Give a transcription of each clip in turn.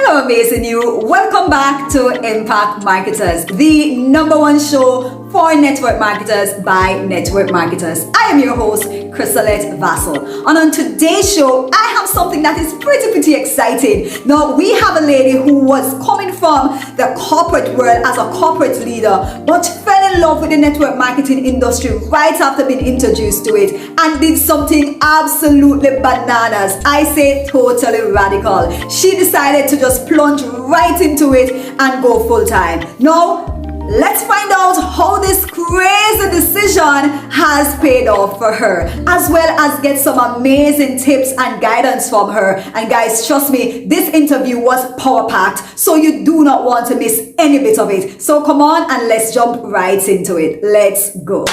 Hello, amazing you. Welcome back to Impact Marketers, the number one show for network marketers by network marketers. I am your host, Chrysalette Vassal. And on today's show, I have something that is pretty exciting. Now, we have a lady who was coming from the corporate world as a corporate leader, but fell in love with the network marketing industry right after being introduced to it and did something absolutely bananas. I say totally radical. She decided to just plunge right into it and go full time. Now, let's find out how this crazy decision has paid off for her, as well as get some amazing tips and guidance from her. And guys, trust me, this interview was power-packed, so you do not want to miss any bit of it. So come on and let's jump right into it. Let's go.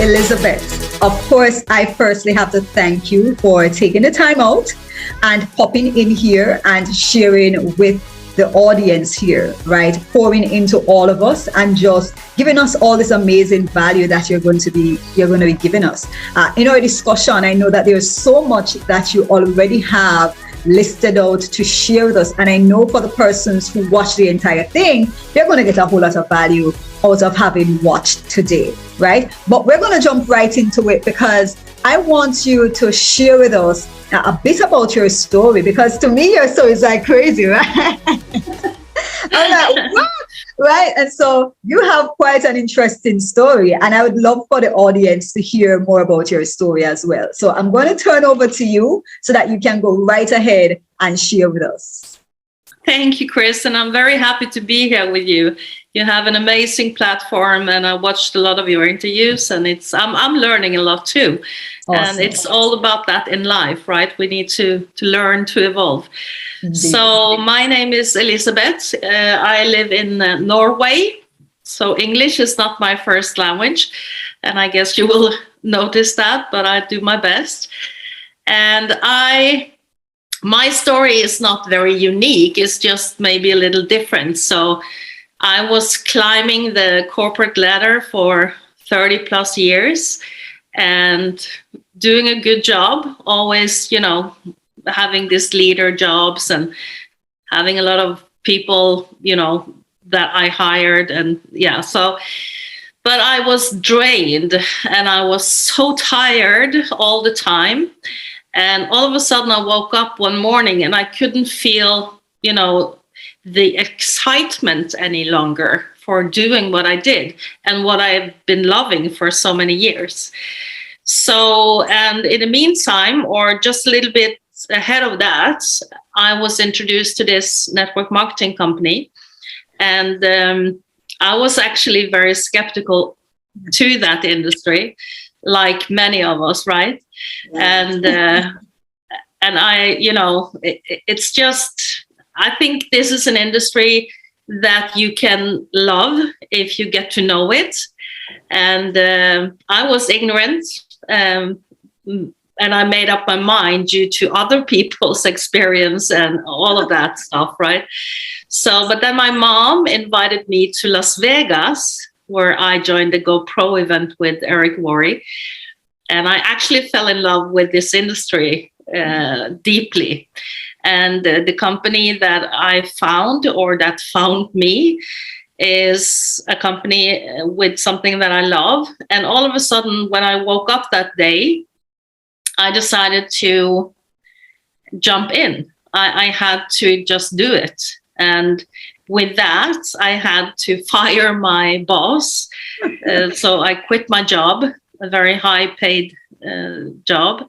Elizabeth, of course, I firstly have to thank you for taking the time out and popping in here and sharing with the audience here, right? Pouring into all of us and just giving us all this amazing value that you're going to be giving us. In our discussion, I know that there's so much that you already have listed out to share with us, and I know for the persons who watch the entire thing, they're going to get a whole lot of value out of having watched today, right? But we're going to jump right into it because I want you to share with us a bit about your story, because to me your story is like crazy, right? I'm like, what? Right? And so you have quite an interesting story, and I would love for the audience to hear more about your story as well. So I'm going to turn over to you so that you can go right ahead and share with us. Thank you, Chris, and I'm very happy to be here with you. You have an amazing platform, and I watched a lot of your interviews, and I'm learning a lot too. Awesome. And it's all about that in life, right? We need to learn to evolve. Indeed. So my name is Elizabeth. I live in Norway. So English is not my first language, and I guess you will notice that, but I do my best. And my story is not very unique. It's just maybe a little different. So I was climbing the corporate ladder for 30 plus years and doing a good job, always, having these leader jobs and having a lot of people, that I hired. And but I was drained and I was so tired all the time. And all of a sudden I woke up one morning and I couldn't feel, the excitement any longer for doing what I did and what I've been loving for so many years. So, and in the meantime, or just a little bit ahead of that, I was introduced to this network marketing company. And I was actually very skeptical to that industry, like many of us, right? Yeah. And I, it's just, I think this is an industry that you can love if you get to know it. And I was ignorant, and I made up my mind due to other people's experience and all of that stuff, right? So, but then my mom invited me to Las Vegas, where I joined the GoPro event with Eric Worre. And I actually fell in love with this industry deeply. And the company that I found, or that found me, is a company with something that I love. And all of a sudden, when I woke up that day, I decided to jump in. I had to just do it. And with that, I had to fire my boss. So I quit my job, a very high paid job.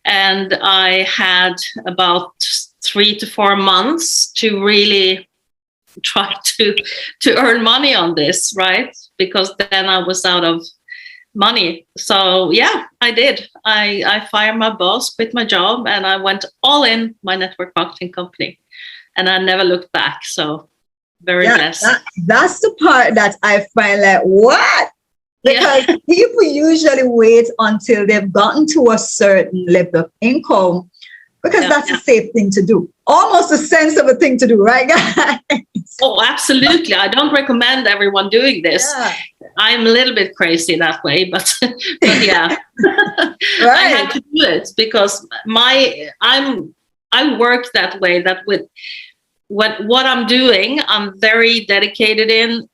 And I had about 3 to 4 months to really try to earn money on this, right? Because then I was out of money. So yeah, I did. I fired my boss, quit my job, and I went all in my network marketing company, and I never looked back. So very blessed. That's the part that I find like, what? Because people usually wait until they've gotten to a certain level of income, because that's a safe thing to do. Almost a sensible thing to do, right, guys? Oh, absolutely. I don't recommend everyone doing this. Yeah. I'm a little bit crazy that way, but yeah. Right. I had to do it because I work that way, that with what I'm doing, I'm very dedicated in,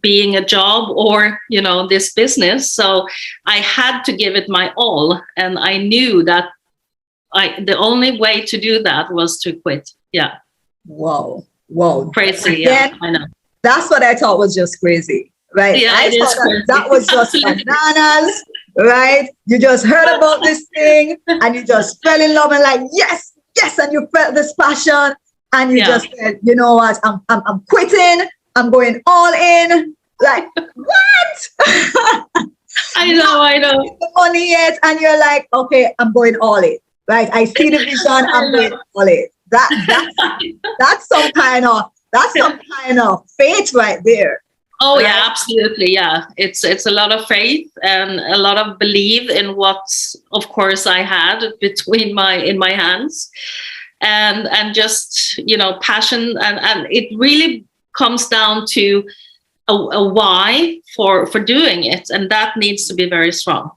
being a job or, you know, this business. So I had to give it my all. And I knew that the only way to do that was to quit. Yeah. Whoa. Crazy. Again, Yeah, I know. That's what I thought was just crazy, right? Yeah, I thought that was just bananas, right? You just heard about this thing and you just fell in love and like, yes, and you felt this passion and you just said, you know what, I'm quitting, I'm going all in. Like, what? I know. The money yet, and you're like, okay, I'm going all in. Right? I see the vision, I'm going all in. That's some kind of faith right there. Oh, right? Yeah, absolutely. Yeah. It's a lot of faith and a lot of belief in what, of course, I had in my hands, and just, you know, passion, and it really comes down to a why for doing it, and that needs to be very strong.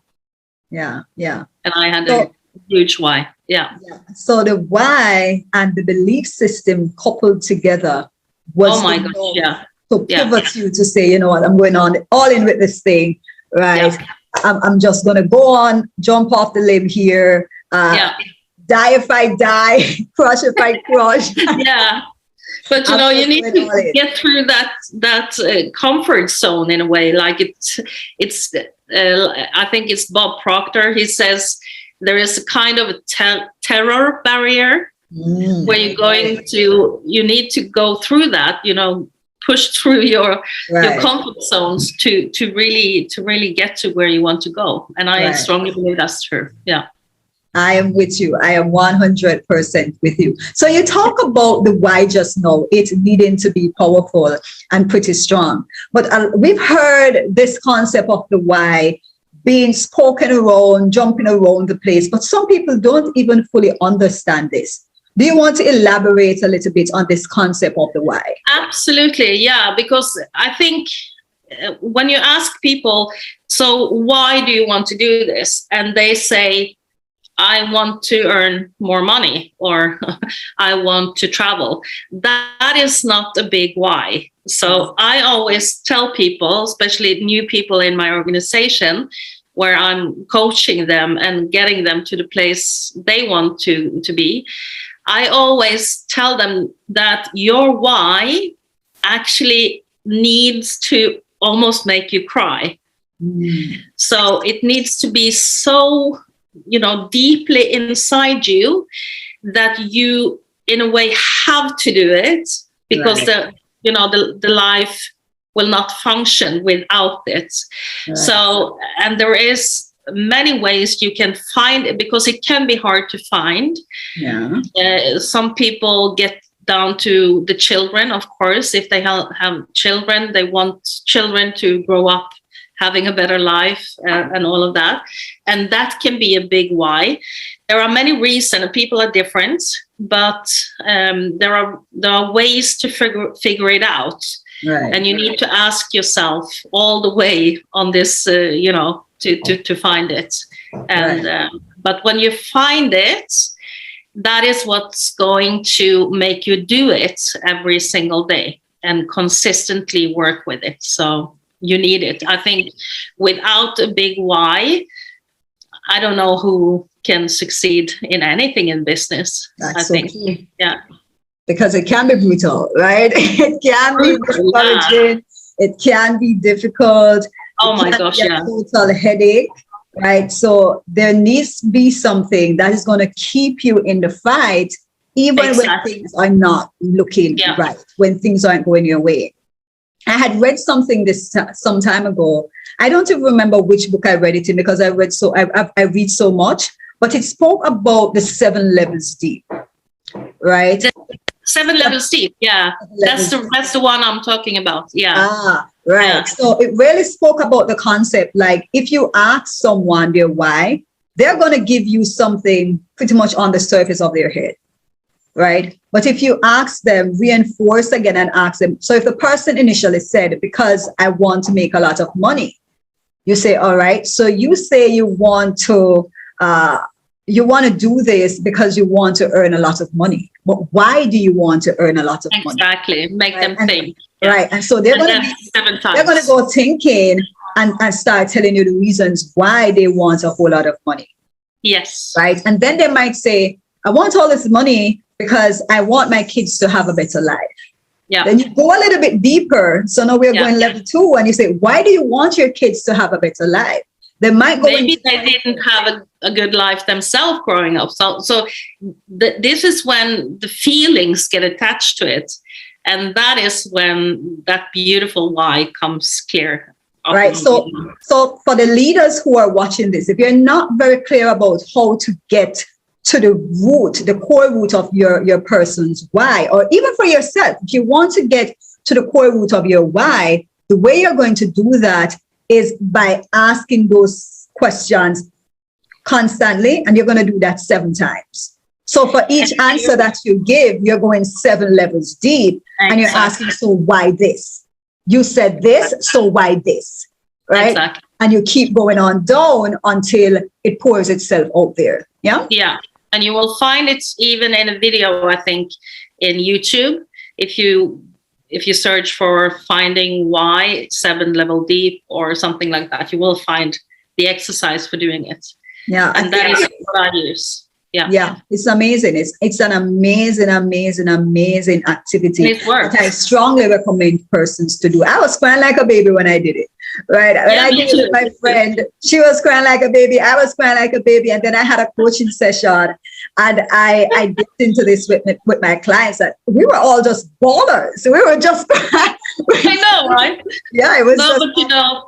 Yeah. And I had a huge why. Yeah. So the why and the belief system coupled together was to pivot you to say, you know what, I'm going on all in with this thing, right? Yeah. I'm just going to go on, jump off the limb here, die if I die, crush if I crush. Yeah. But you know, you need to get through that comfort zone in a way. Like it's I think it's Bob Proctor. He says there is a kind of a terror barrier where you need to go through that. You know, push through your comfort zones to really get to where you want to go. And I strongly believe that's true. Yeah. I am with you. I am 100% with you. So you talk about the why just now, it needing to be powerful and pretty strong. But we've heard this concept of the why being spoken around, jumping around the place, but some people don't even fully understand this. Do you want to elaborate a little bit on this concept of the why? Absolutely. Yeah, because I think when you ask people, so why do you want to do this? And they say, I want to earn more money, or I want to travel. That is not a big why. So I always tell people, especially new people in my organization, where I'm coaching them and getting them to the place they want to be, I always tell them that your why actually needs to almost make you cry. So it needs to be so, you know, deeply inside you that you in a way have to do it, because the life will not function without it. So, and there is many ways you can find it, because it can be hard to find. Some people get down to the children, of course. If they have children, they want children to grow up having a better life and all of that. And that can be a big why. There are many reasons. People are different, but there are ways to figure it out. And you need to ask yourself all the way on this, to find it. And but when you find it, that is what's going to make you do it every single day and consistently work with it. So you need it. I think without a big why, I don't know who can succeed in anything in business. That's so key. Yeah. Because it can be brutal, right? It can be discouraging. It can be difficult. Oh my gosh, yeah. Total headache, right? So there needs to be something that is going to keep you in the fight, even when things are not looking right, when things aren't going your way. I had read something some time ago. I don't even remember which book I read it in, because I read I read so much, but it spoke about the 7 levels deep, right? 7 levels deep. Yeah, that's the one I'm talking about. Yeah. Right. Yeah. So it really spoke about the concept. Like, if you ask someone their why, they're going to give you something pretty much on the surface of their head. Right. But if you ask them, reinforce again and ask them. So if the person initially said, because I want to make a lot of money, you say, all right. So you say you want to do this because you want to earn a lot of money. But why do you want to earn a lot of money? Exactly. Make them think. Right. And so they're going to go thinking and start telling you the reasons why they want a whole lot of money. Yes. Right. And then they might say, I want all this money because I want my kids to have a better life. Yeah. Then you go a little bit deeper. So now we're going level 2, and you say, why do you want your kids to have a better life? They might go. Maybe they didn't have a good life themselves growing up. So this is when the feelings get attached to it. And that is when that beautiful why comes clear. Right. So for the leaders who are watching this, if you're not very clear about how to get to the core root of your person's why, or even for yourself, if you want to get to the core root of your why, the way you're going to do that is by asking those questions constantly, and you're going to do that 7 times. So for each answer that you give, you're going 7 levels deep, and you're asking, so why this? You said this, so why this? Right? Exactly. And you keep going on down until it pours itself out there. Yeah? Yeah. And you will find it even in a video, I think, in YouTube. If you search for finding why 7 level deep or something like that, you will find the exercise for doing it. Yeah. And that is what I use. Yeah. Yeah. It's amazing. It's an amazing activity. And it works. That I strongly recommend persons to do. I was crying like a baby when I did it. Right. When I did it with my friend, she was crying like a baby. I was crying like a baby. And then I had a coaching session, and I dipped into this with my clients, that we were all just ballers. We were just crying. I know, right? Yeah, it was. No,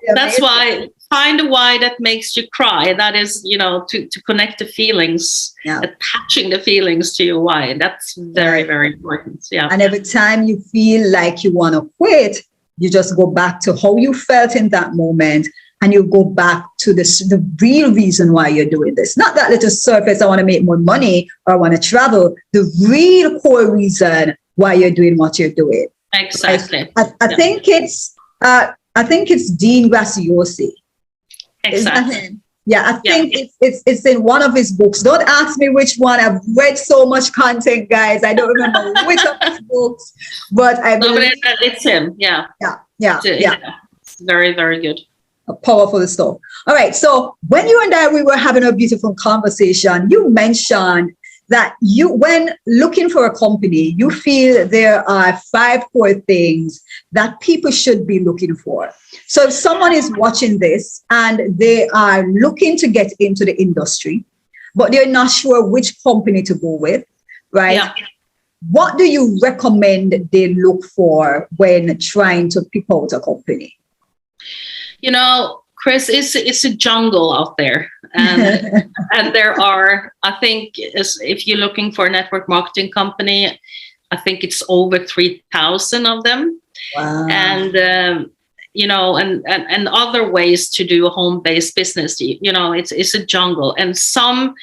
but that's why find a why that makes you cry. That is, to connect the feelings, attaching the feelings to your why. That's very, very important. Yeah. And every time you feel like you want to quit, you just go back to how you felt in that moment, and you go back to the real reason why you're doing this. Not that little surface, I want to make more money or I want to travel. The real core reason why you're doing what you're doing. Exactly. I think it's Dean Graziosi. Exactly. Yeah, I think it's in one of his books. Don't ask me which one. I've read so much content, guys. I don't remember which of his books, but it's him. Yeah. Yeah. It's very, very good. Powerful stuff. All right. So when you and I, we were having a beautiful conversation, you mentioned that when looking for a company, you feel there are 5 core things that people should be looking for. So if someone is watching this and they are looking to get into the industry, but they're not sure which company to go with, right? Yeah. What do you recommend they look for when trying to pick out a company? Chris, it's a jungle out there. And and there are, I think, if you're looking for a network marketing company, I think it's over 3,000 of them. Wow. And, and other ways to do a home-based business. It's a jungle, and some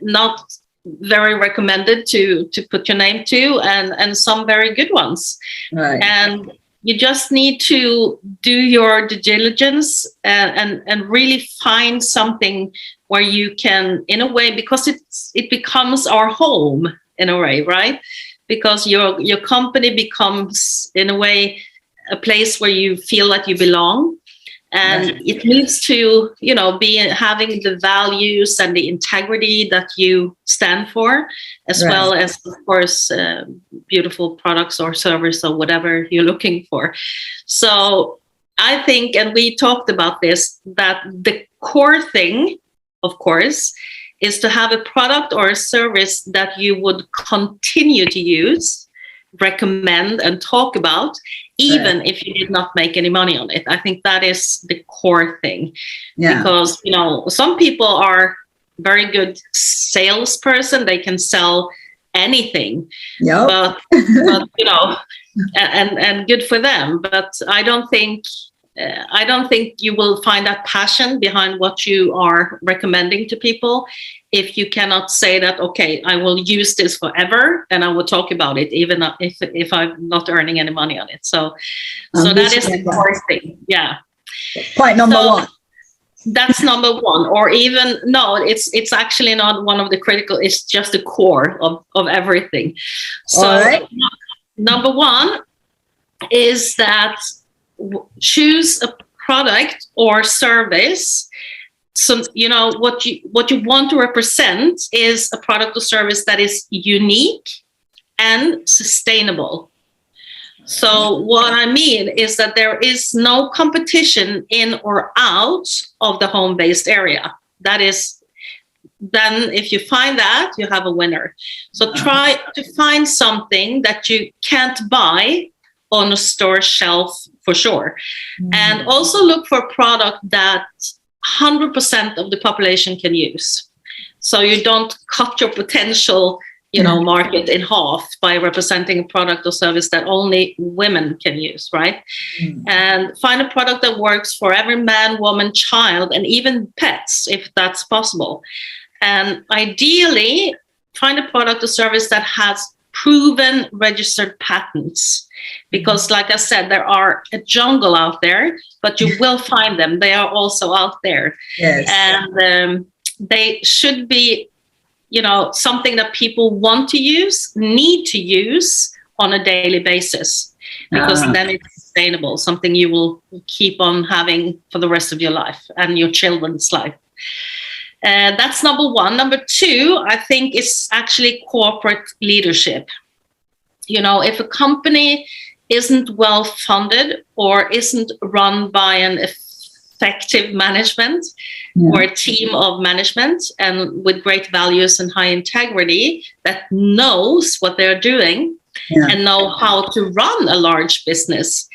not very recommended to put your name to, and some very good ones. Right. And you just need to do your due diligence and really find something where you can, in a way, because it becomes our home in a way, right? Because your company becomes, in a way, a place where you feel that you belong. And it needs to, be having the values and the integrity that you stand for, as well as, of course, beautiful products or service or whatever you're looking for. So I think, and we talked about this, that the core thing, of course, is to have a product or a service that you would continue to use recommend and talk about, even if you did not make any money on it. I think that is the core thing. Because, you know, some people are very good salesperson. They can sell anything, but you know, and good for them. But I don't think you will find that passion behind what you are recommending to people if you cannot say that, okay, I will use this forever and I will talk about it even if I'm not earning any money on it. So that is the core thing. Yeah. Point number one. That's number one. Or even, no, it's actually not one of the critical, it's just the core of everything. So number one is that choose a product or service. So, you know, what you want to represent is a product or service that is unique and sustainable. So what I mean is that there is no competition in or out of the home-based area. That is, then if you find that, you have a winner. So try to find something that you can't buy on a store shelf for sure. And also look for a product that 100% of the population can use. So you don't cut your potential, you know, market in half by representing a product or service that only women can use, right? And find a product that works for every man, woman, child, and even pets, if that's possible. And ideally, find a product or service that has proven registered patents. Because like I said, there are a jungle out there, but you will find them. They are also out there. Yes. And they should be, you know, something that people want to use, need to use on a daily basis, because then it's sustainable, something you will keep on having for the rest of your life and your children's life. That's number one. Number two, I think, is actually corporate leadership. You know, if a company isn't well funded or isn't run by an effective management or a team of management and with great values and high integrity that knows what they're doing and know how to run a large business,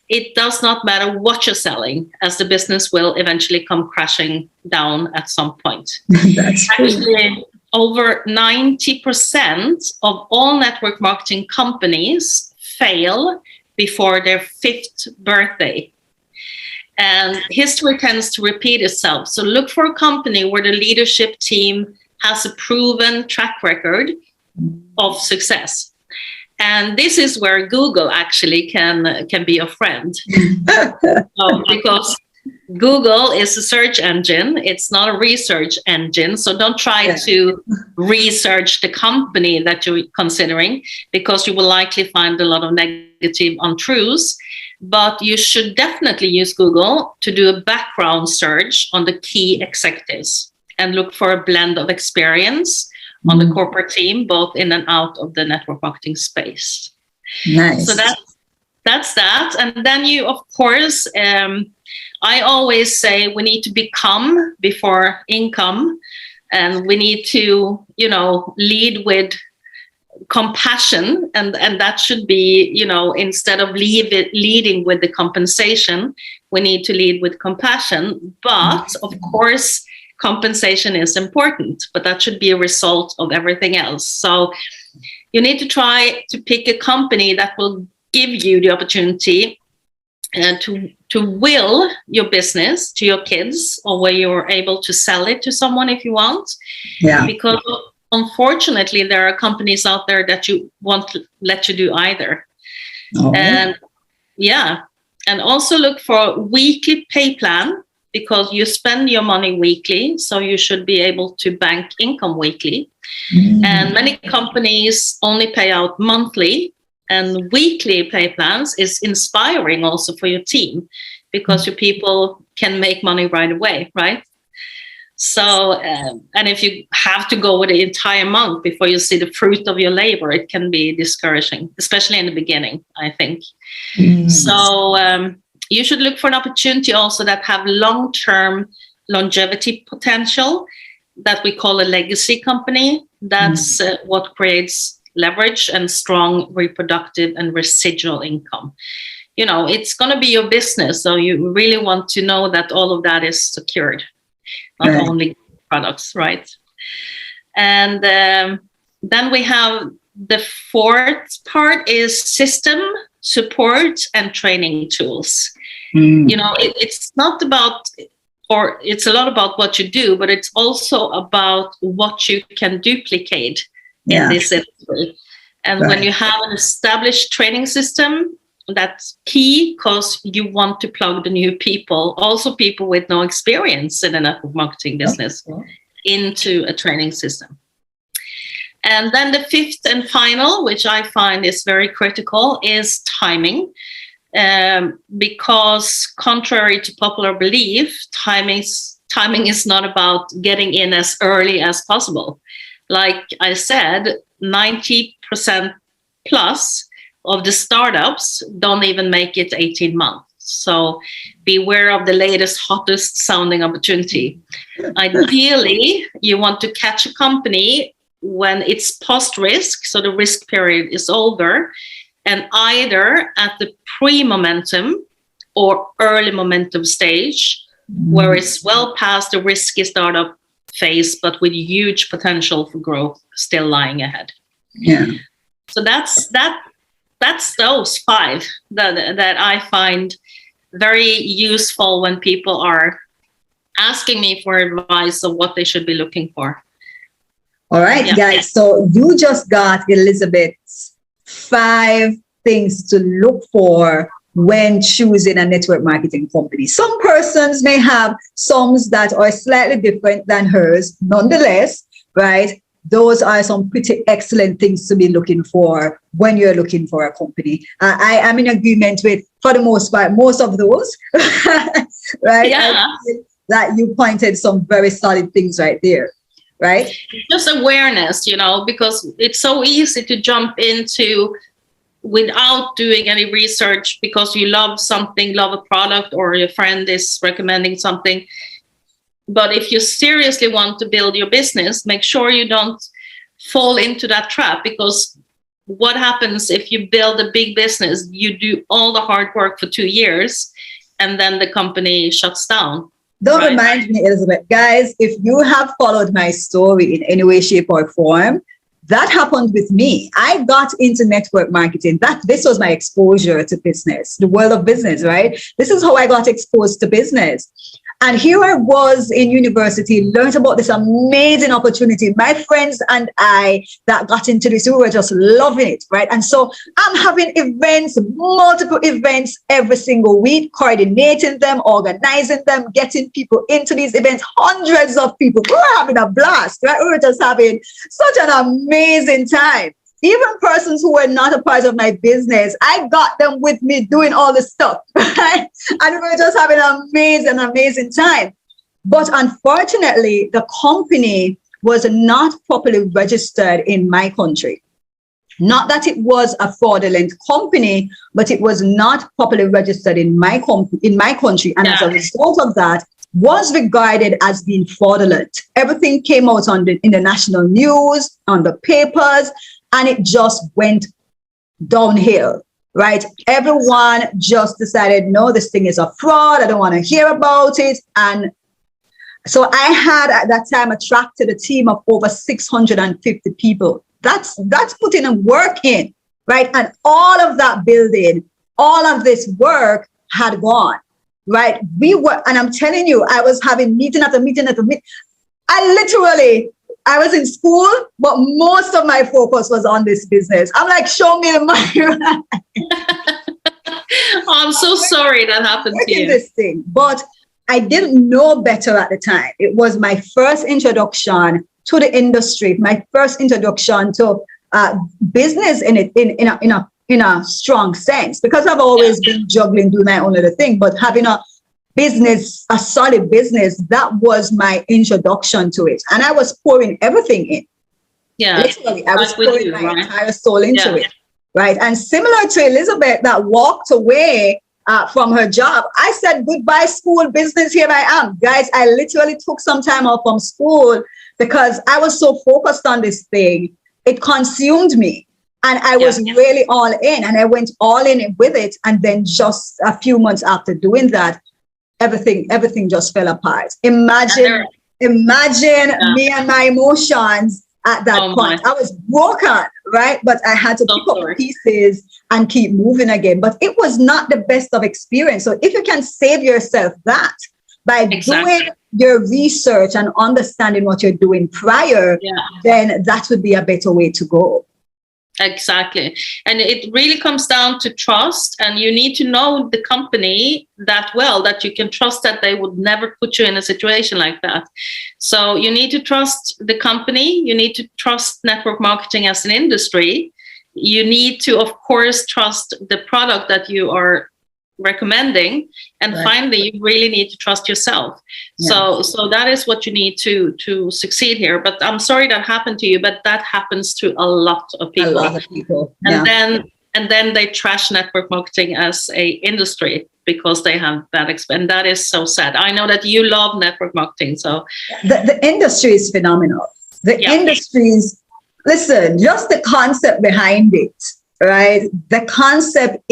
it does not matter what you're selling, as the business will eventually come crashing down at some point. That's actually over 90% of all network marketing companies fail before their 5th birthday. And history tends to repeat itself. So look for a company where the leadership team has a proven track record of success. And this is where Google actually can be a friend. Because Google is a search engine. It's not a research engine. So don't try to research the company that you're considering, because you will likely find a lot of negative untruths. But you should definitely use Google to do a background search on the key executives and look for a blend of experience on the corporate team, both in and out of the network marketing space. Nice. So that's that. And then you, of course, I always say we need to become before income, and we need to, you know, lead with compassion, and that should be, you know, instead of leading with the compensation, we need to lead with compassion. But of course, compensation is important, but that should be a result of everything else. So you need to try to pick a company that will give you the opportunity to will your business to your kids, or where you're able to sell it to someone if you want. Because unfortunately, there are companies out there that you won't let you do either. And also look for weekly pay plan, because you spend your money weekly, so you should be able to bank income weekly. And many companies only pay out monthly, and weekly pay plans is inspiring also for your team, because your people can make money right away, right? So, and if you have to go with the entire month before you see the fruit of your labor, it can be discouraging, especially in the beginning, I think. So you should look for an opportunity also that have long-term longevity potential, that we call a legacy company. That's what creates leverage and strong reproductive and residual income. You know, it's going to be your business, so you really want to know that all of that is secured, not only products, right? And then we have the fourth part is system support and training tools. You know, it's not about, or it's a lot about what you do, but it's also about what you can duplicate in this industry. And when you have an established training system, that's key, because you want to plug the new people, also people with no experience in a network marketing business, into a training system. And then the fifth and final, which I find is very critical, is timing. Because contrary to popular belief, timing is not about getting in as early as possible. Like I said, 90% plus of the startups don't even make it 18 months. So beware of the latest, hottest sounding opportunity. Ideally, you want to catch a company when it's post-risk, so the risk period is over, and either at the pre-momentum or early momentum stage, where it's well past the risky startup phase, but with huge potential for growth still lying ahead. Yeah. So that's those five that I find very useful when people are asking me for advice of what they should be looking for. All right, guys. So you just got Elizabeth's 5 things to look for when choosing a network marketing company. Some persons may have some that are slightly different than hers. Nonetheless, right? Those are some pretty excellent things to be looking for when you're looking for a company. I am in agreement with, for the most part, most of those, right? Yeah. That you pointed some very solid things right there, right? Just awareness, you know, because it's so easy to jump into without doing any research because you love something, love a product, or your friend is recommending something. But if you seriously want to build your business, make sure you don't fall into that trap, because what happens if you build a big business, you do all the hard work for 2 years and then the company shuts down. Don't remind me, Elizabeth. Guys, if you have followed my story in any way, shape, or form, that happened with me. I got into network marketing. This was my exposure to business, the world of business, right? This is how I got exposed to business. And here I was in university, learned about this amazing opportunity. My friends and I that got into this, we were just loving it, right? And so I'm having events, multiple events every single week, coordinating them, organizing them, getting people into these events, hundreds of people. We were having a blast, right? We were just having such an amazing time. Even persons who were not a part of my business, I got them with me doing all this stuff, right? And we were just having an amazing time. But unfortunately, the company was not properly registered in my country. Not that it was a fraudulent company, but it was not properly registered in my country. And as a result of that, was regarded as being fraudulent. Everything came out in the national news, on the papers, and it just went downhill, right? Everyone just decided, no, this thing is a fraud. I don't want to hear about it. And so I had at that time attracted a team of over 650 people. That's putting a work in, right? And all of that building, all of this work had gone, right? And I'm telling you, I was having meeting after meeting after meeting. I was in school, but most of my focus was on this business. I'm like, show me the money. I'm so sorry that happened to you. This thing, but I didn't know better at the time. It was my first introduction to the industry, my first introduction to business in a strong sense, because I've always been juggling, doing my own little thing, but having a solid business, that was my introduction to it. And I was pouring everything in. Yeah. Literally, I was pouring my entire soul into it. Right. And similar to Elizabeth that walked away from her job, I said, goodbye, school, business, here I am. Guys, I literally took some time off from school because I was so focused on this thing it consumed me. And I was really all in, and I went all in with it. And then just a few months after doing that, everything just fell apart. Imagine me and my emotions at that point. I was broken, right? But I had to pick up the pieces and keep moving again. But it was not the best of experience. So if you can save yourself that by doing your research and understanding what you're doing prior, then that would be a better way to go. Exactly. And it really comes down to trust, and you need to know the company that well that you can trust that they would never put you in a situation like that. So you need to trust the company. You need to trust network marketing as an industry. You need to, of course, trust the product that you are recommending, and finally you really need to trust yourself. So that is what you need to succeed here. But I'm sorry that happened to you, but that happens to a lot of people. And then they trash network marketing as a industry because they have bad and that is so sad. I know that you love network marketing, so the industry is phenomenal. The industries, listen, just the concept behind it, right? The concept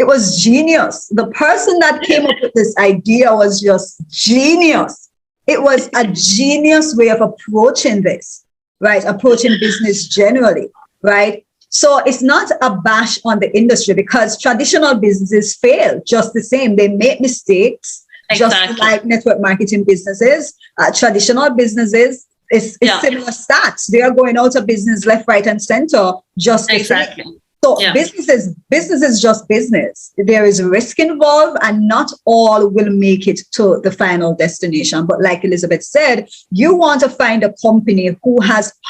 it was genius. The person that came up with this idea was just genius. It was a genius way of approaching this, right? Approaching business generally, right? So it's not a bash on the industry, because traditional businesses fail just the same. They make mistakes, just like network marketing businesses. Traditional businesses, it's similar stats. They are going out of business left, right, and center just the same. So business is just business. There is risk involved, and not all will make it to the final destination. But like Elizabeth said, you want to find a company who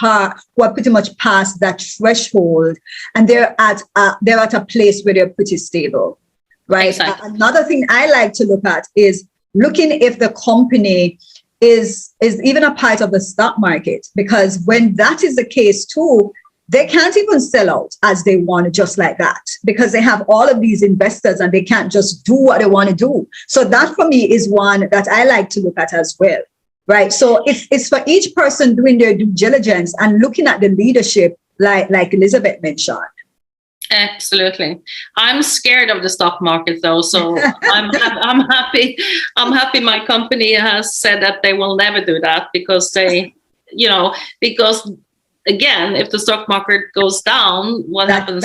are pretty much past that threshold, and they're at a place where they're pretty stable, right? Another thing I like to look at is looking if the company is even a part of the stock market, because when that is the case too, they can't even sell out as they want, just like that, because they have all of these investors and they can't just do what they want to do. So that for me is one that I like to look at as well, right? So it's for each person doing their due diligence and looking at the leadership, like Elizabeth mentioned. Absolutely. I'm scared of the stock market though, so I'm happy. I'm happy my company has said that they will never do that, because because again, if the stock market goes down, what happens?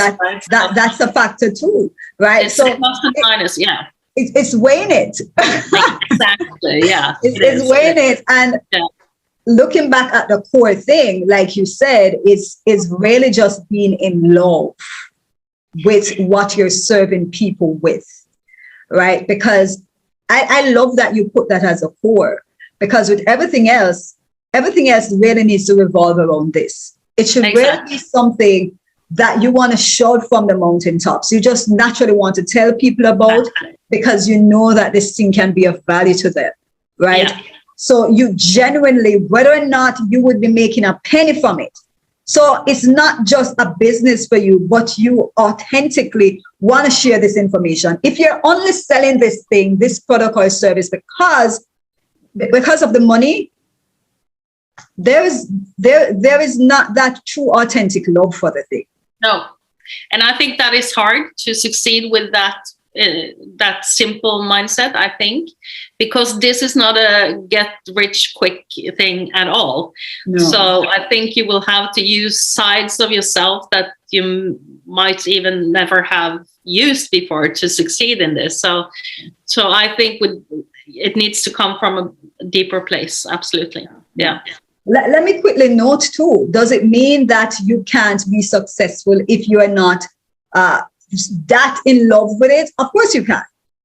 That's a factor too, right? It's plus and minus, It's weighing it. Exactly, It's weighing it. And looking back at the core thing, like you said, is really just being in love with what you're serving people with, right? Because I love that you put that as a core, because with everything else really needs to revolve around this. It should really be something that you want to shout from the mountaintops. You just naturally want to tell people about, because you know that this thing can be of value to them, right? So you genuinely, whether or not you would be making a penny from it. So it's not just a business for you, but you authentically want to share this information. If you're only selling this thing, this product or service because of the money, there is not that true authentic love for the thing. No. And I think that is hard to succeed with that simple mindset, I think, because this is not a get rich quick thing at all. No. So I think you will have to use sides of yourself that you might even never have used before to succeed in this. So I think it needs to come from a deeper place. Absolutely. Yeah. Let me quickly note too, does it mean that you can't be successful if you are not that in love with it? Of course you can.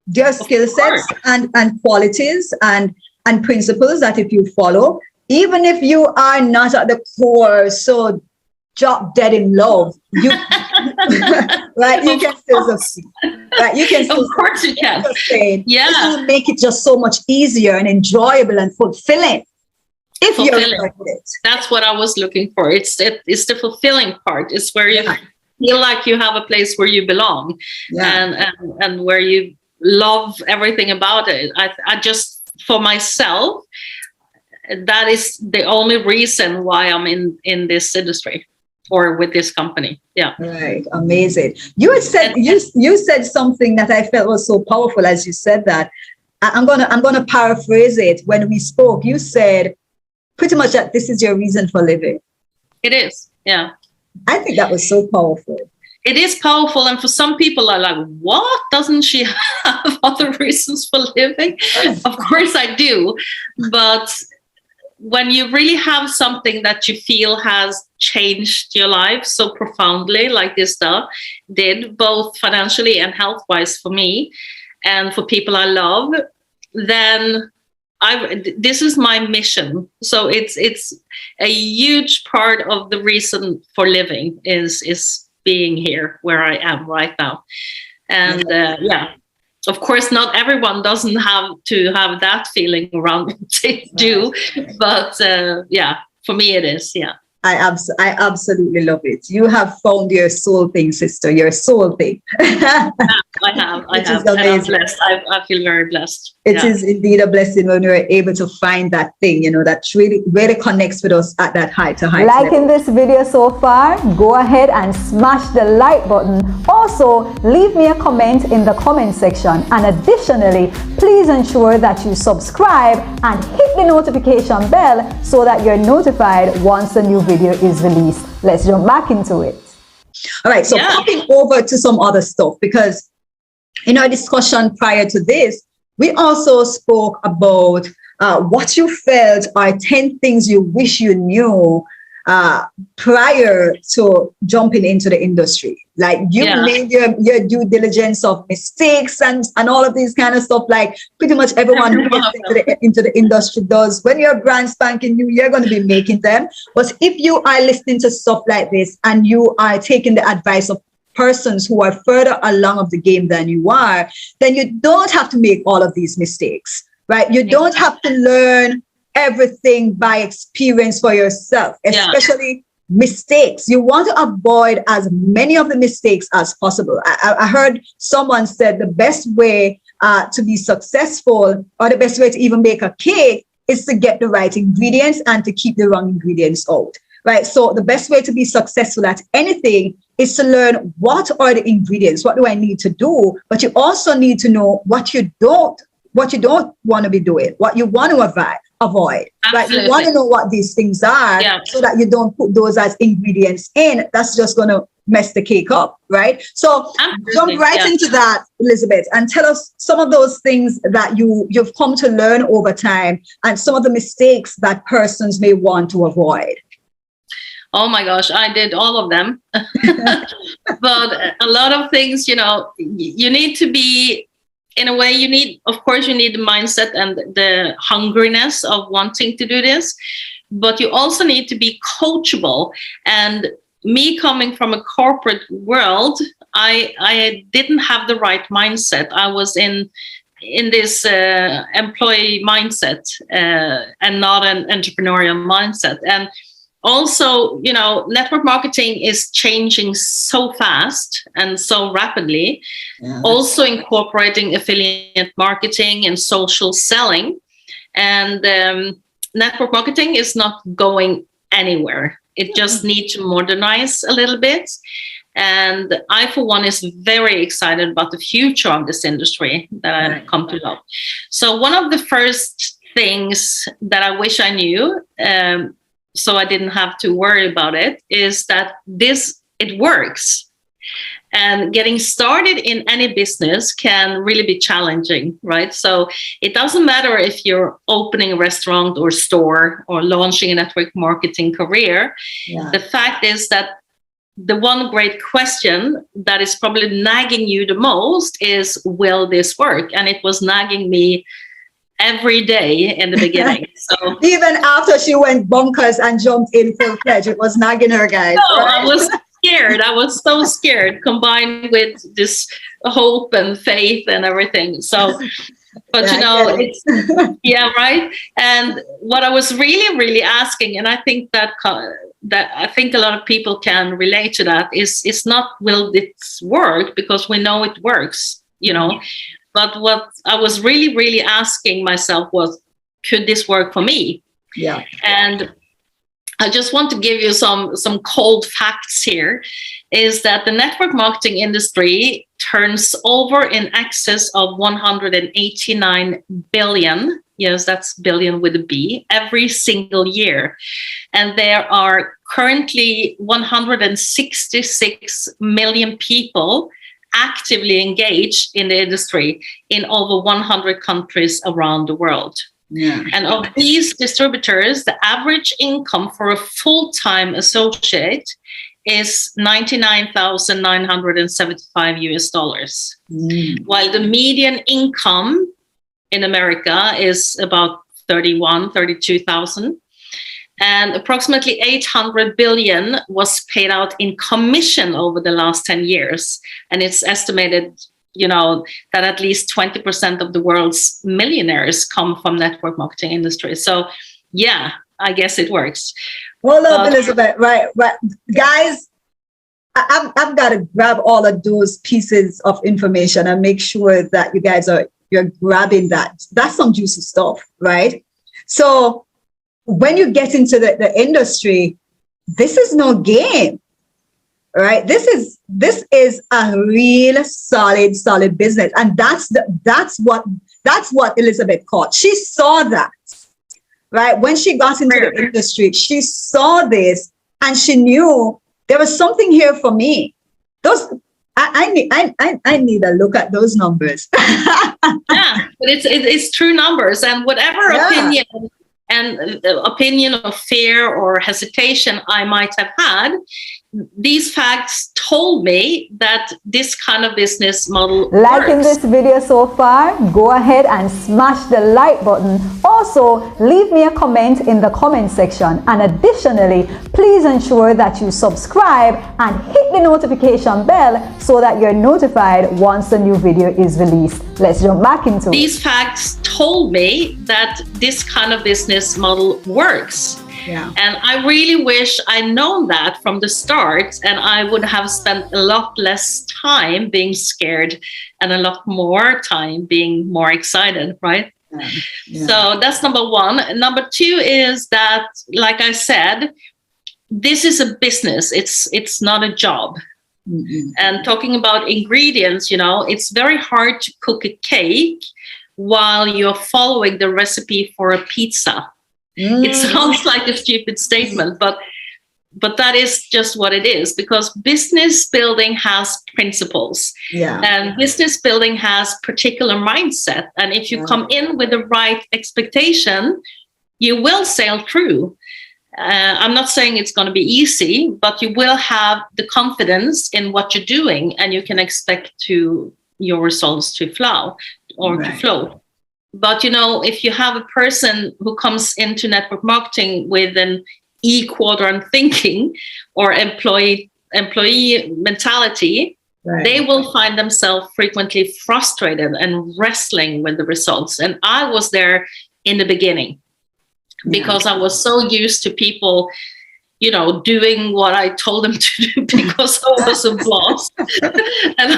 There are skill sets and qualities and principles that if you follow, even if you are not at the core so drop dead in love, you right? You can still succeed. Right? You can still, of course you can. Yeah. It will make it just so much easier and enjoyable and fulfilling. If you're it. That's what I was looking for. It's the fulfilling part. It's where you feel like you have a place where you belong, and where you love everything about it. I just, for myself, that is the only reason why I'm in this industry. for with this company. Yeah. Right. Amazing. You said you said something that I felt was so powerful as you said that. I'm gonna paraphrase it. When we spoke, you said pretty much that this is your reason for living. It is. Yeah. I think that was so powerful. It is powerful, and for some people are like, what, doesn't she have other reasons for living? Of course I do, but when you really have something that you feel has changed your life so profoundly, like this stuff did, both financially and health wise for me and for people I love, then this is my mission. So it's a huge part of the reason for living is being here where I am right now. And yeah, of course, not everyone doesn't have to have that feeling around what they do, but yeah, for me it is. Yeah. I absolutely love it. You have found your soul thing, sister, your soul thing. I have. And I'm blessed. I feel very blessed. It is indeed a blessing when we're able to find that thing, that really connects with us at that high to high. Liking this video so far, go ahead and smash the like button. Also, leave me a comment in the comment section. And additionally, please ensure that you subscribe and hit the notification bell so that you're notified once a new video is released. Let's jump back into it. All right, so popping over to some other stuff, because in our discussion prior to this, we also spoke about what you felt are 10 things you wish you knew prior to jumping into the industry. Like you made your due diligence of mistakes and all of these kind of stuff, like pretty much everyone who gets into the industry does. When you're brand spanking new, you're going to be making them. But if you are listening to stuff like this and you are taking the advice of persons who are further along of the game than you are, then you don't have to make all of these mistakes, right? You don't have to learn everything by experience for yourself, especially mistakes. You want to avoid as many of the mistakes as possible. I heard someone said the best way to be successful, or the best way to even make a cake, is to get the right ingredients and to keep the wrong ingredients out, right? So the best way to be successful at anything is to learn what are the ingredients, what do I need to do, but you also need to know what you don't want to be doing, what you want to avoid. Right? You want to know what these things are so that you don't put those as ingredients in. That's just going to mess the cake up, right? So jump right into that, Elizabeth, and tell us some of those things that you've come to learn over time and some of the mistakes that persons may want to avoid. Oh my gosh, I did all of them. But a lot of things, you need to be, in a way, of course, you need the mindset and the hungriness of wanting to do this, but you also need to be coachable. And me coming from a corporate world, I didn't have the right mindset. I was in this employee mindset and not an entrepreneurial mindset. And also, network marketing is changing so fast and so rapidly, also incorporating affiliate marketing and social selling. And network marketing is not going anywhere. It just needs to modernize a little bit. And I, for one, is very excited about the future of this industry that I've come to love. So one of the first things that I wish I knew, so I didn't have to worry about it, is that it works. And getting started in any business can really be challenging, right? So it doesn't matter if you're opening a restaurant or store or launching a network marketing career. The fact is that the one great question that is probably nagging you the most is, will this work? And it was nagging me every day in the beginning. So even after she went bonkers and jumped in full-fledged, it was nagging her, guys. No, right? I was scared. I was so scared, combined with this hope and faith and everything. So, but it's right. And what I was really, really asking, and I think that I think a lot of people can relate to that, is not will this work, because we know it works, But what I was really, really asking myself was, could this work for me? And I just want to give you some cold facts here, is that the network marketing industry turns over in excess of 189 billion. Yes, that's billion with a B, every single year. And there are currently 166 million people actively engaged in the industry in over 100 countries around the world. Yeah. And of these distributors, the average income for a full-time associate is $99,975 while the median income in America is about 32,000. And approximately 800 billion was paid out in commission over the last 10 years. And it's estimated, that at least 20% of the world's millionaires come from network marketing industry. So, yeah, I guess it works. Hold up, Elizabeth. Right. Guys, I've got to grab all of those pieces of information and make sure that you guys you're grabbing that. That's some juicy stuff, right? So when you get into the industry, this is no game. Right. This is a real solid business. And that's what Elizabeth caught. She saw that, right? When she got into the industry, she saw this and she knew there was something here for me. I need a look at those numbers. Yeah, but it's true numbers, and whatever opinion of fear or hesitation I might have had, these facts told me that this kind of business model Liking works. this video so far, go ahead and smash the like button. Also, leave me a comment in the comment section. And additionally, please ensure that you subscribe and hit the notification bell so that you're notified once a new video is released. Let's jump back into These facts told me that this kind of business model works. Yeah. And I really wish I'd known that from the start, and I would have spent a lot less time being scared and a lot more time being more excited, right? Yeah. So that's number one. Number two is that, like I said, this is a business. It's not a job. Mm-hmm. And talking about ingredients, it's very hard to cook a cake while you're following the recipe for a pizza. It sounds like a stupid statement, but that is just what it is, because business building has principles. Yeah. And business building has particular mindset. And if you come in with the right expectation, you will sail through. I'm not saying it's going to be easy, but you will have the confidence in what you're doing, and you can expect your results to flow to flow. But, if you have a person who comes into network marketing with an E-quadrant thinking or employee mentality, they will find themselves frequently frustrated and wrestling with the results. And I was there in the beginning because I was so used to people, doing what I told them to do because I was a boss. And,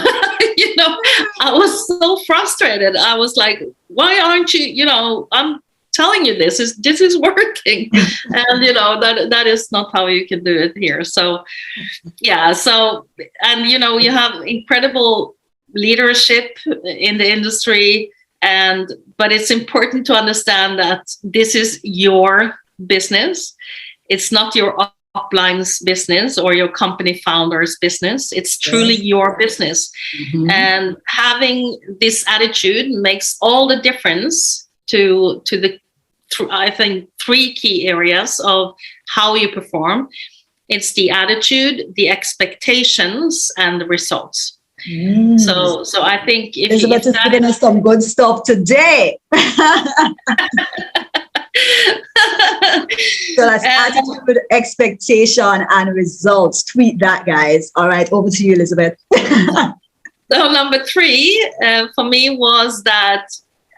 I was so frustrated. I was like, why aren't you, I'm telling you this is working. And, that is not how you can do it here. So, yeah. So, and, you have incredible leadership in the industry. But it's important to understand that this is your business. It's not your upline's business or your company founder's business. It's truly your business. Mm-hmm. And having this attitude makes all the difference to I think, three key areas of how you perform. It's the attitude, the expectations, and the results. So I think Elizabeth is giving us some good stuff today. So that's attitude, expectation, and results. Tweet that, guys. All right, over to you, Elizabeth. So number three for me was that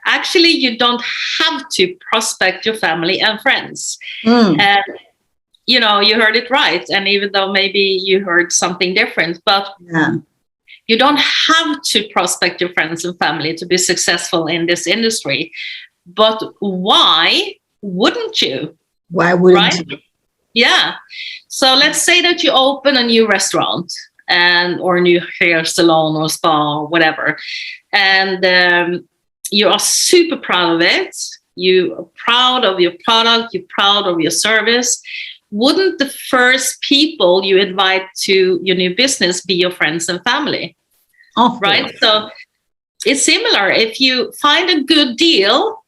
actually you don't have to prospect your family and friends. And you heard it right. And even though maybe you heard something different, but you don't have to prospect your friends and family to be successful in this industry. But why wouldn't you? Why wouldn't you? Yeah. So let's say that you open a new restaurant or a new hair salon or spa or whatever, and you are super proud of it. You are proud of your product. You're proud of your service. Wouldn't the first people you invite to your new business be your friends and family? Right? So it's similar. If you find a good deal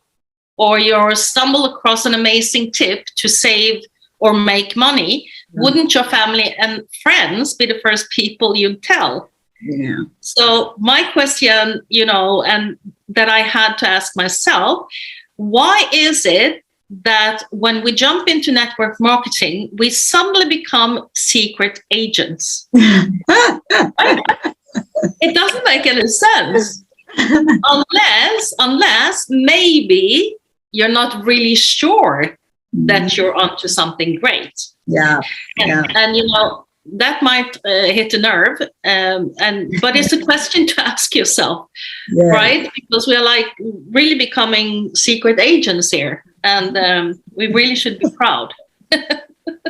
or you stumble across an amazing tip to save or make money, wouldn't your family and friends be the first people you'd tell? Yeah. So my question, and that I had to ask myself, why is it that when we jump into network marketing, we suddenly become secret agents? It doesn't make any sense. Unless maybe you're not really sure that you're onto something great. Yeah. And that might hit a nerve, but it's a question to ask yourself, right? Because we're like really becoming secret agents here, and we really should be proud.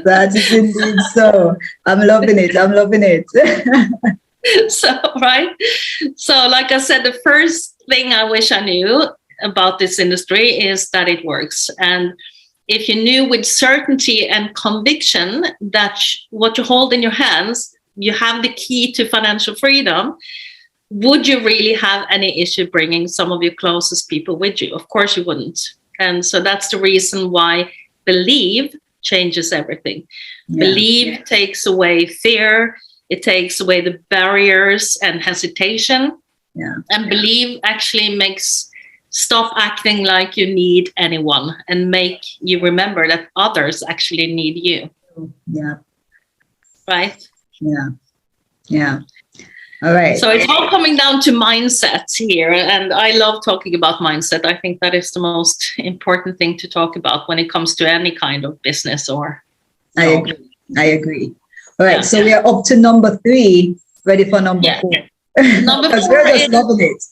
That is indeed so. I'm loving it. So, right? So, like I said, the first thing I wish I knew about this industry is that it works. And if you knew with certainty and conviction that what you hold in your hands, you have the key to financial freedom, would you really have any issue bringing some of your closest people with you? Of course you wouldn't. And so that's the reason why believe changes everything. Believe takes away fear. It takes away the barriers and hesitation. And believe actually makes stop acting like you need anyone and make you remember that others actually need you. Right? Yeah. All right. So it's all coming down to mindset here. And I love talking about mindset. I think that is the most important thing to talk about when it comes to any kind of business or. I agree. All right. So we are up to number 3. Ready for number 4? Number 4 we're just loving it.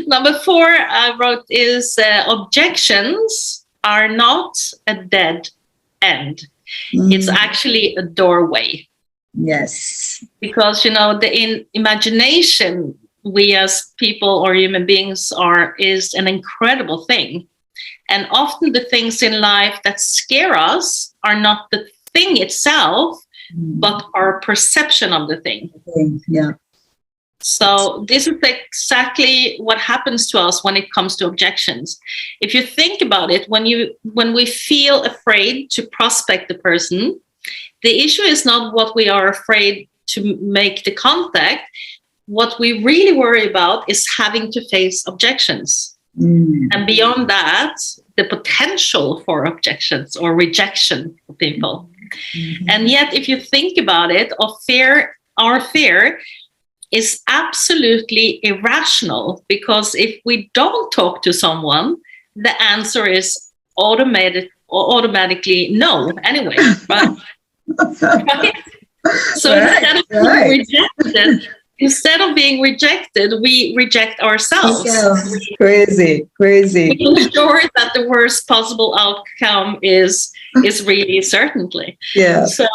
Number 4 I wrote is objections are not a dead end. It's actually a doorway. Yes. Because the imagination we as people or human beings is an incredible thing. And often the things in life that scare us are not the thing itself, but our perception of the thing. Yeah. So this is exactly what happens to us when it comes to objections. If you think about it, when we feel afraid to prospect the person, the issue is not what we are afraid to make the contact. What we really worry about is having to face objections. And beyond that, the potential for objections or rejection for people. And yet, if you think about it, our fear is absolutely irrational, because if we don't talk to someone, the answer is automatically no anyway. Right? Right? So instead of being rejected, we reject ourselves. Crazy. Making sure that the worst possible outcome is really certainly. Yeah. So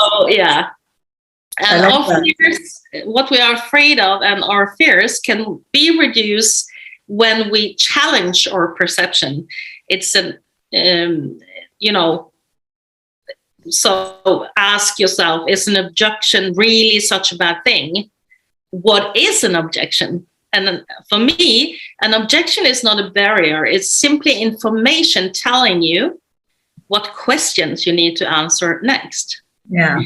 and our fears, what we are afraid of, and our fears can be reduced when we challenge our perception. It's so ask yourself, is an objection really such a bad thing? What is an objection? And for me, an objection is not a barrier. It's simply information telling you what questions you need to answer next. Yeah.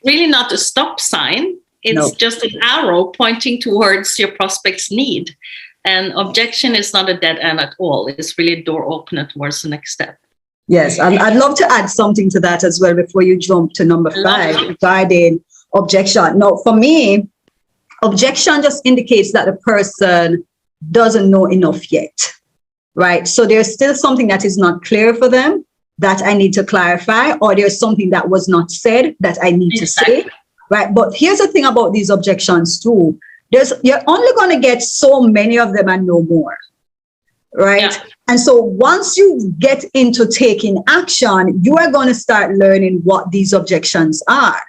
Really not a stop sign. It's just an arrow pointing towards your prospect's need. And objection is not a dead end at all. It's really a door opener towards the next step. Yes, I'd love to add something to that as well before you jump to number 5 regarding objection. Now, for me, objection just indicates that the person doesn't know enough yet, right? So there's still something that is not clear for them that I need to clarify, or there's something that was not said that I need to say, right? But here's the thing about these objections too. You're only going to get so many of them and no more, right? Yeah. And so once you get into taking action, you are going to start learning what these objections are,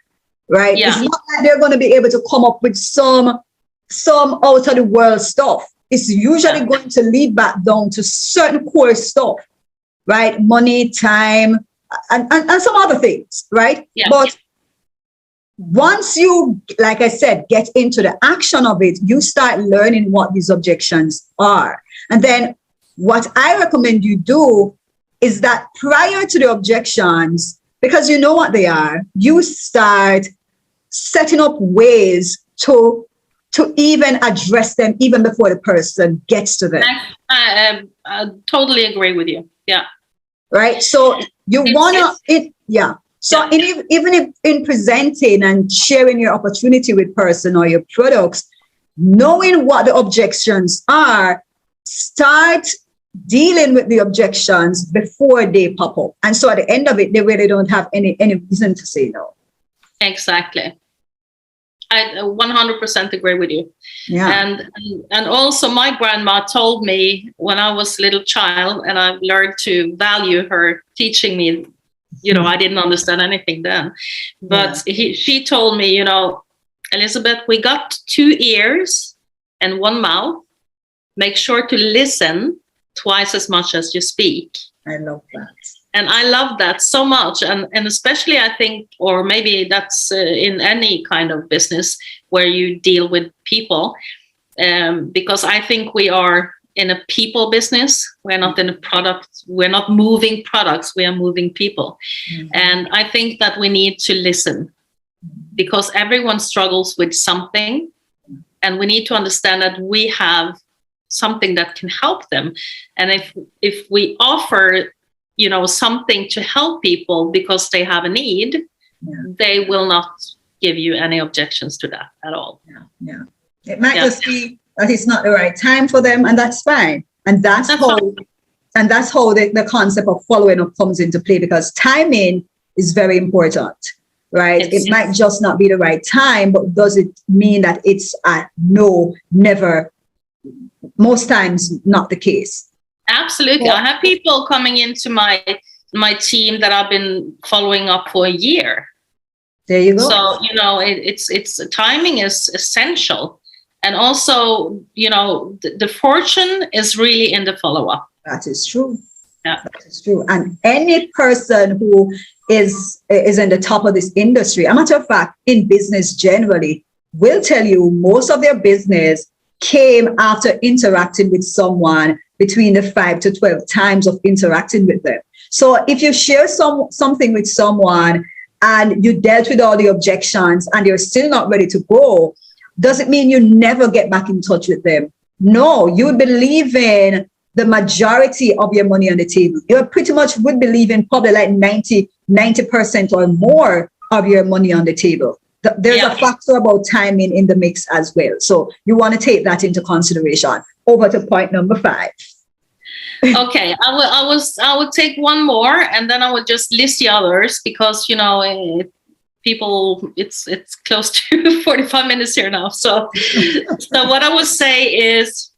right? Yeah. It's not that they're going to be able to come up with some out of the world stuff. It's usually going to lead back down to certain core stuff, right? Money, time, and some other things, right? Yeah. But once you, like I said, get into the action of it, you start learning what these objections are. And then what I recommend you do is that prior to the objections, because you know what they are, you start setting up ways to even address them even before the person gets to them. I totally agree with you. Yeah. Right. So you want to, yeah. So even if in presenting and sharing your opportunity with person or your products, knowing what the objections are, start dealing with the objections before they pop up. And so at the end of it, they really don't have any reason to say no. Exactly. I 100% agree with you. Yeah. And also my grandma told me when I was a little child, and I've learned to value her teaching me. You know, I didn't understand anything then, but she told me, you know, Elizabeth, we got 2 ears and 1 mouth. Make sure to listen twice as much as you speak. I love that. And I love that so much. And especially I think, or maybe that's in any kind of business where you deal with people, because I think we are in a people business. We're not in a product. We're not moving products. We are moving people. Mm-hmm. And I think that we need to listen because everyone struggles with something. And we need to understand that we have something that can help them. And if we offer, you know, something to help people because they have a need, they will not give you any objections to that at all. Yeah. It might just be that it's not the right time for them, and that's fine. And that's how the concept of following up comes into play, because timing is very important, right? It might just not be the right time, but does it mean that it's a no, never? Most times not the case. Absolutely. I have people coming into my team that I've been following up for a year. There you go. So, you know, it's timing is essential. And also, you know, the fortune is really in the follow-up. That is true. Yeah. That is true. And any person who is in the top of this industry, a matter of fact, in business generally, will tell you most of their business came after interacting with someone between the 5 to 12 times of interacting with them. So if you share something with someone and you dealt with all the objections and you're still not ready to go, does it mean you never get back in touch with them? No, you would be leaving the majority of your money on the table. You pretty much would be leaving probably like 90% or more of your money on the table. There's a factor about timing in the mix as well. So you want to take that into consideration. Over to point number 5. Okay, I would take one more, and then I would just list the others because, you know, people, it's close to 45 minutes here now. So what I would say is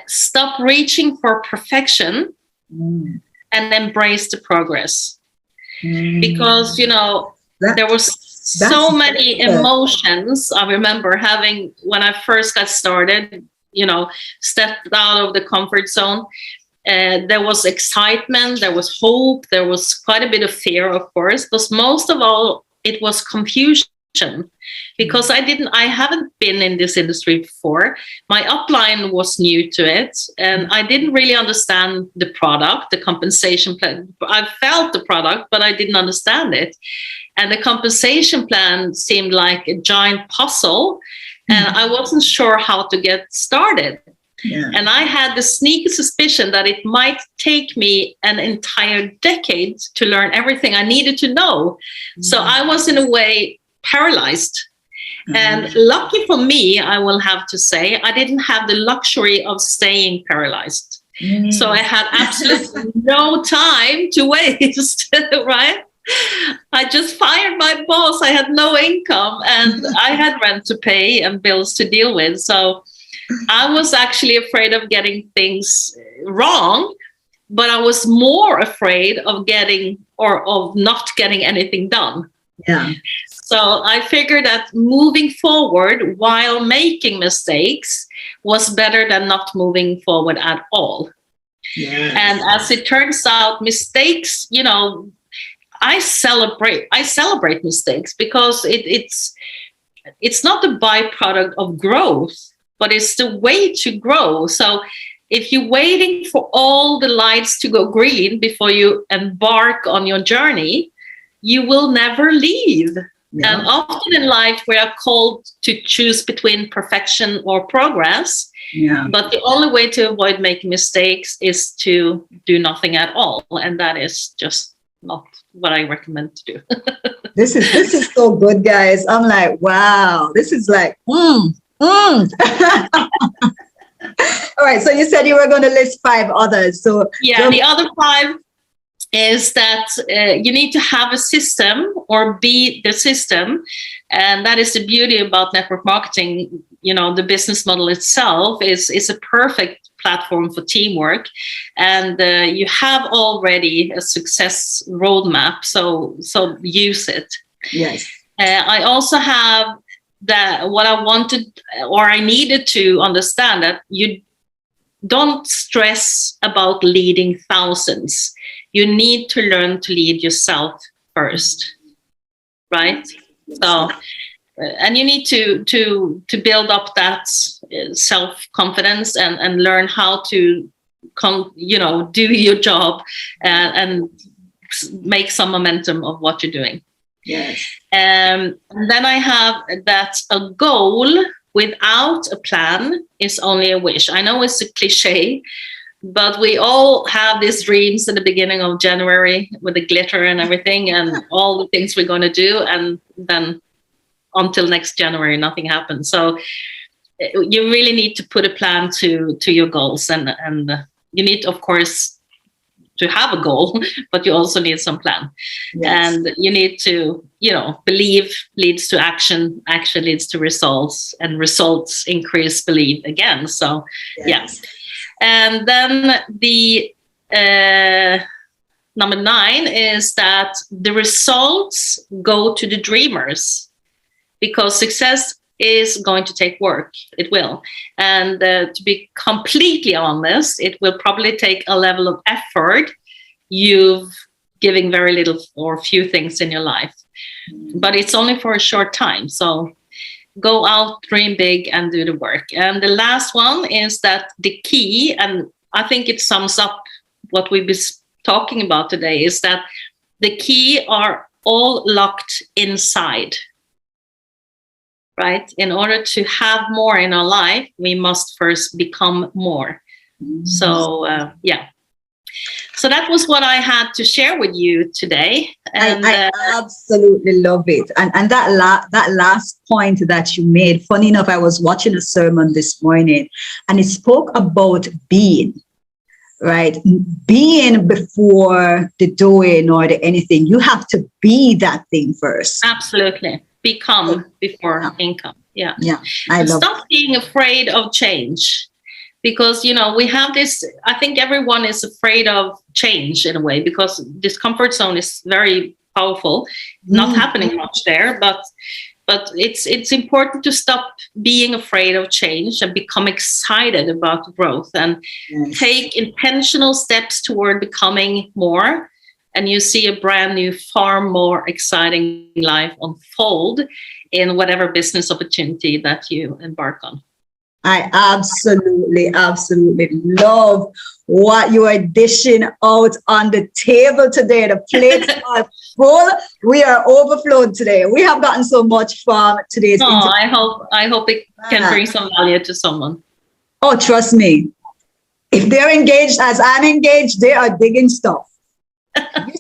stop reaching for perfection and embrace the progress. Because, you know, there was so many emotions I remember having when I first got started, you know, stepped out of the comfort zone. There was excitement, there was hope, there was quite a bit of fear, of course, but most of all, it was confusion because I haven't been in this industry before. My upline was new to it, and I didn't really understand the product, the compensation plan. I felt the product, but I didn't understand it. And the compensation plan seemed like a giant puzzle, and I wasn't sure how to get started. Yeah. And I had the sneaky suspicion that it might take me an entire decade to learn everything I needed to know. So I was in a way paralyzed. And lucky for me, I will have to say, I didn't have the luxury of staying paralyzed. So I had absolutely no time to waste, right? I just fired my boss. I had no income and I had rent to pay and bills to deal with. So I was actually afraid of getting things wrong, but I was more afraid of getting or of not getting anything done. Yeah. So I figured that moving forward while making mistakes was better than not moving forward at all. Yes. And as it turns out, mistakes, you know, I celebrate mistakes because it's not the byproduct of growth, but it's the way to grow. So if you're waiting for all the lights to go green before you embark on your journey, you will never leave. Yeah. And often in life, we are called to choose between perfection or progress. Yeah. But the only way to avoid making mistakes is to do nothing at all. And that is just not what I recommend to do. This is so good, guys. I'm like, wow, this is like, All right. So you said you were going to list 5 others. So yeah, the other 5 is that you need to have a system or be the system. And that is the beauty about network marketing. You know, the business model itself is a perfect platform for teamwork. And you have already a success roadmap. So use it. Yes. I also have that what I wanted or I needed to understand that you don't stress about leading thousands. You need to learn to lead yourself first, right? So, and you need to build up that self-confidence and learn how to do your job and make some momentum of what you're doing. Yes. And then I have that a goal without a plan is only a wish. I know it's a cliche, but we all have these dreams in the beginning of January with the glitter and everything and all the things we're going to do. And then until next January, nothing happens. So you really need to put a plan to your goals. And you need, of course, to have a goal, but you also need some plan. Yes. And you need to, believe leads to action, action leads to results, and results increase belief again. So, Yes. yeah. And then the number 9 is that the results go to the dreamers, because success is going to take work. It will. And to be completely honest, it will probably take a level of effort you've given very little or few things in your life. But it's only for a short time. So go out, dream big, and do the work. And the last one is that the key, and I think it sums up what we've been talking about today, is that the key are all locked inside. Right? In order to have more in our life, we must first become more. So, yeah. So that was what I had to share with you today. And I absolutely love it. And that last point that you made, funny enough, I was watching a sermon this morning and it spoke about being, right? Being before the doing or the anything. You have to be that thing first. Absolutely. Become before income. Yeah. Yeah. I love Stop being afraid of change, because, we have this, I think everyone is afraid of change in a way, because this comfort zone is very powerful, not happening much there, but it's important to stop being afraid of change and become excited about growth and take intentional steps toward becoming more. And you see a brand new, far more exciting life unfold in whatever business opportunity that you embark on. I absolutely love what you are dishing out on the table today. The plates are full. We are overflowed today. We have gotten so much from today's interview. I hope it can bring some value to someone. Oh, trust me. If they're engaged as I'm engaged, they are digging stuff.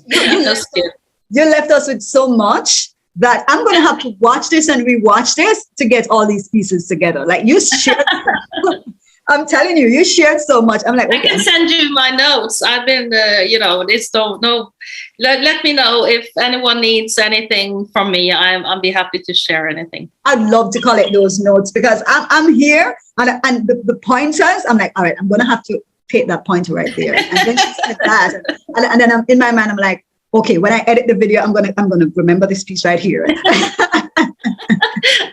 You left us with so much that I'm going to have to watch this and rewatch this to get all these pieces together. Like you shared, I'm telling you, you shared so much. I'm like, I can send you my notes. I've been, it's let me know if anyone needs anything from me. I'll be happy to share anything. I'd love to collect those notes because I'm here and the pointers, I'm like, all right, I'm going to have to take that pointer right there. And then she said that. And then I'm in my mind, I'm like, okay, when I edit the video, I'm going to remember this piece right here.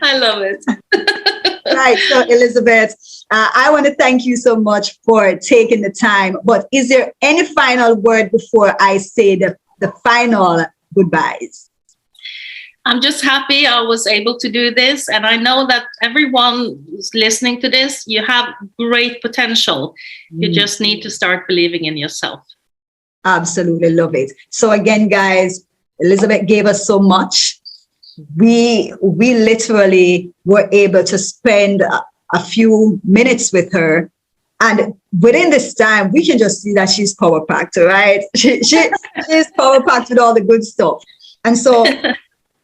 I love it. Right. So Elizabeth, I want to thank you so much for taking the time. But is there any final word before I say the final goodbyes? I'm just happy I was able to do this. And I know that everyone who's listening to this, you have great potential. You just need to start believing in yourself. Absolutely love it. So again, guys, Elizabeth gave us so much. We literally were able to spend a few minutes with her, and within this time we can just see that she's power packed, right? She's power packed with all the good stuff. And so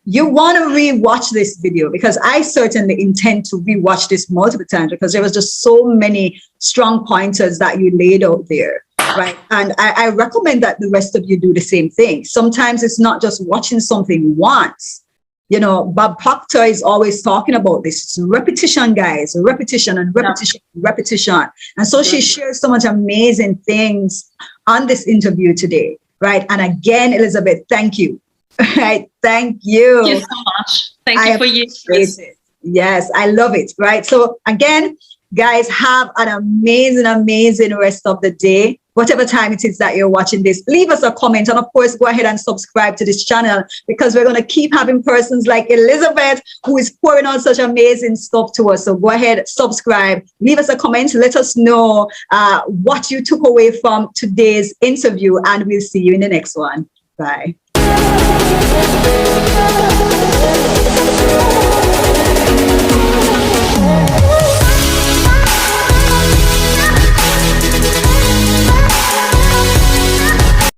you want to rewatch this video, because I certainly intend to rewatch this multiple times, because there was just so many strong pointers that you laid out there. Right. And I recommend that the rest of you do the same thing. Sometimes it's not just watching something once. Bob Proctor is always talking about this. It's repetition, guys, repetition and repetition, repetition. And so she shares so much amazing things on this interview today. Right. And again, Elizabeth, thank you. Right. Thank you. Thank you so much. Thank you for you. Yes, I love it. Right. So again, guys, have an amazing rest of the day. Whatever time it is that you're watching this, leave us a comment. And of course, go ahead and subscribe to this channel, because we're going to keep having persons like Elizabeth, who is pouring out such amazing stuff to us. So go ahead, subscribe, leave us a comment. Let us know what you took away from today's interview, and we'll see you in the next one. Bye.